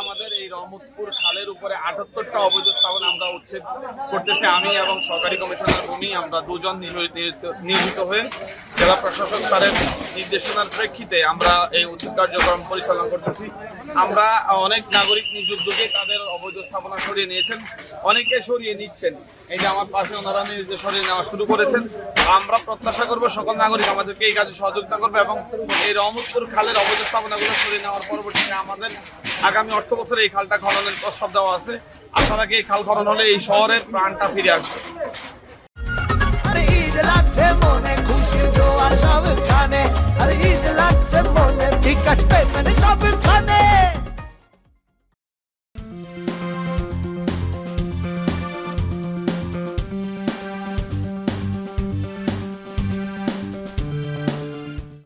আমাদের এই রহমতপুর খালের উপরে ৭৮টা অবৈধ স্থাপনা আমরা উচ্ছেদ করতেছি। আমি এবং সহকারী কমিশনার ভূমি আমরা দুজন নিয়োজিত হয়ে জেলা প্রশাসক স্যারের নির্দেশনার প্রেক্ষিতে আমরা এই উচ্ছেদ কার্যক্রম পরিচালনা করতেছি। আমরা অনেক নাগরিক নিজ উদ্যোগে তাদের অবৈধ স্থাপনা সরিয়ে নিয়েছেন, অনেকে সরিয়ে নিচ্ছেন। এই যে আমার পাশে ওনারা নিজে সরিয়ে নেওয়া শুরু করেছেন। আমরা প্রত্যাশা করব সকল নাগরিক আমাদেরকে এই কাজে সহযোগিতা করবে এবং এই রহমতপুর খালের অবৈধ স্থাপনাগুলো সরিয়ে নেওয়ার পরবর্তীতে আমাদের আগামী অর্থ বছরে এই খালটা খননের প্রস্তাব দেওয়া আছে। আশা রাখি এই খাল খনন হলে এই শহরের প্রাণটা ফিরে আসবে।